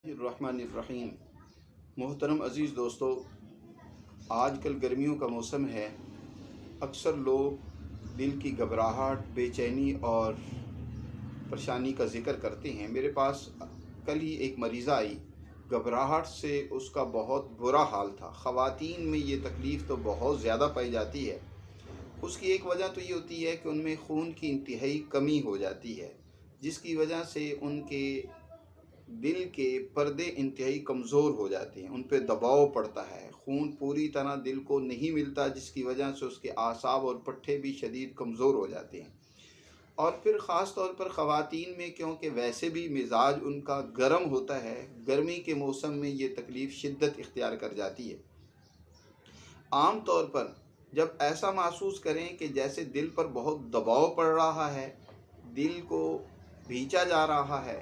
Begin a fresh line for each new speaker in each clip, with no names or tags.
الرحمن الرحیم۔ محترم عزیز دوستو، آج کل گرمیوں کا موسم ہے۔ اکثر لوگ دل کی گھبراہٹ، بے چینی اور پریشانی کا ذکر کرتے ہیں۔ میرے پاس کل ہی ایک مریضہ آئی، گھبراہٹ سے اس کا بہت برا حال تھا۔ خواتین میں یہ تکلیف تو بہت زیادہ پائی جاتی ہے۔ اس کی ایک وجہ تو یہ ہوتی ہے کہ ان میں خون کی انتہائی کمی ہو جاتی ہے، جس کی وجہ سے ان کے دل کے پردے انتہائی کمزور ہو جاتے ہیں، ان پہ دباؤ پڑتا ہے، خون پوری طرح دل کو نہیں ملتا، جس کی وجہ سے اس کے اعصاب اور پٹھے بھی شدید کمزور ہو جاتے ہیں۔ اور پھر خاص طور پر خواتین میں، کیونکہ ویسے بھی مزاج ان کا گرم ہوتا ہے، گرمی کے موسم میں یہ تکلیف شدت اختیار کر جاتی ہے۔ عام طور پر جب ایسا محسوس کریں کہ جیسے دل پر بہت دباؤ پڑ رہا ہے، دل کو بھینچا جا رہا ہے،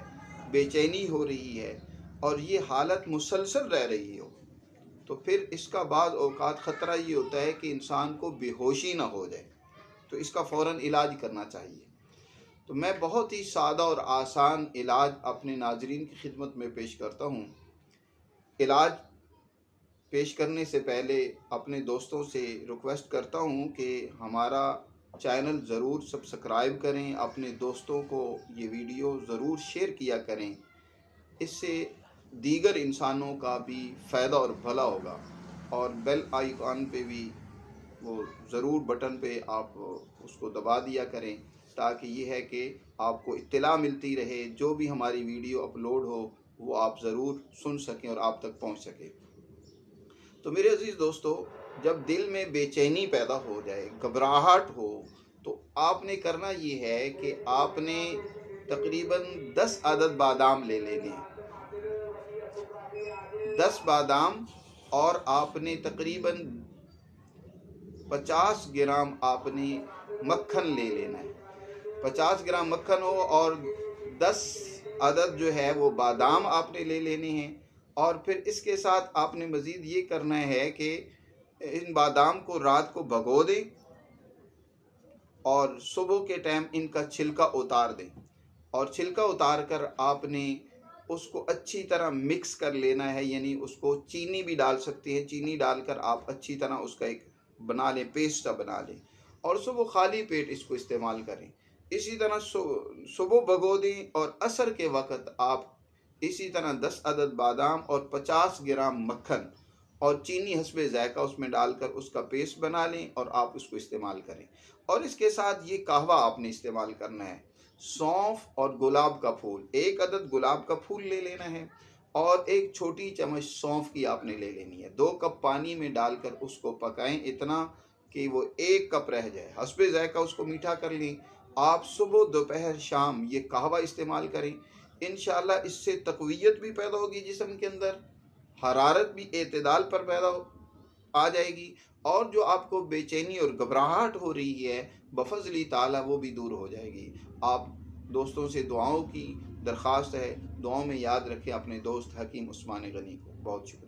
بے چینی ہو رہی ہے اور یہ حالت مسلسل رہ رہی ہو، تو پھر اس کا بعض اوقات خطرہ یہ ہوتا ہے کہ انسان کو بے ہوشی نہ ہو جائے، تو اس کا فوراً علاج کرنا چاہیے۔ تو میں بہت ہی سادہ اور آسان علاج اپنے ناظرین کی خدمت میں پیش کرتا ہوں۔ علاج پیش کرنے سے پہلے اپنے دوستوں سے ریکویسٹ کرتا ہوں کہ ہمارا چینل ضرور سبسکرائب کریں، اپنے دوستوں کو یہ ویڈیو ضرور شیئر کیا کریں، اس سے دیگر انسانوں کا بھی فائدہ اور بھلا ہوگا۔ اور بیل آئیکن پہ بھی وہ ضرور بٹن پہ آپ اس کو دبا دیا کریں، تاکہ یہ ہے کہ آپ کو اطلاع ملتی رہے، جو بھی ہماری ویڈیو اپلوڈ ہو وہ آپ ضرور سن سکیں اور آپ تک پہنچ سکے۔ تو میرے عزیز دوستو، جب دل میں بے چینی پیدا ہو جائے، گھبراہٹ ہو، تو آپ نے کرنا یہ ہے کہ آپ نے تقریباً 10 عدد بادام لے لینے ہیں۔ 10 بادام، اور آپ نے تقریباً 50 گرام آپ نے مکھن لے لینا ہے۔ 50 گرام مکھن ہو اور 10 عدد جو ہے وہ بادام آپ نے لے لینے ہیں۔ اور پھر اس کے ساتھ آپ نے مزید یہ کرنا ہے کہ ان بادام کو رات کو بھگو دیں اور صبح کے ٹائم ان کا چھلکا اتار دیں، اور چھلکا اتار کر آپ نے اس کو اچھی طرح مکس کر لینا ہے، یعنی اس کو چینی بھی ڈال سکتے ہیں، چینی ڈال کر آپ اچھی طرح اس کا ایک بنا لیں، پیسٹ بنا لیں، اور صبح خالی پیٹ اس کو استعمال کریں۔ اسی طرح صبح بھگو دیں اور عصر کے وقت آپ اسی طرح 10 عدد بادام اور 50 گرام مکھن اور چینی حسب ذائقہ اس میں ڈال کر اس کا پیسٹ بنا لیں اور آپ اس کو استعمال کریں۔ اور اس کے ساتھ یہ قہوہ آپ نے استعمال کرنا ہے۔ سونف اور گلاب کا پھول، 1 عدد گلاب کا پھول لے لینا ہے، اور 1 چھوٹی چمچ سونف کی آپ نے لے لینی ہے۔ 2 کپ پانی میں ڈال کر اس کو پکائیں، اتنا کہ وہ 1 کپ رہ جائے، حسب ذائقہ اس کو میٹھا کر لیں۔ آپ صبح، دوپہر، شام یہ قہوہ استعمال کریں، انشاءاللہ اس سے تقویت بھی پیدا ہوگی جسم کے اندر، حرارت بھی اعتدال پر پیدا آ جائے گی، اور جو آپ کو بے چینی اور گھبراہٹ ہو رہی ہے بفضل تعالی وہ بھی دور ہو جائے گی۔ آپ دوستوں سے دعاؤں کی درخواست ہے، دعاؤں میں یاد رکھیں اپنے دوست حکیم عثمان غنی کو۔ بہت شکریہ۔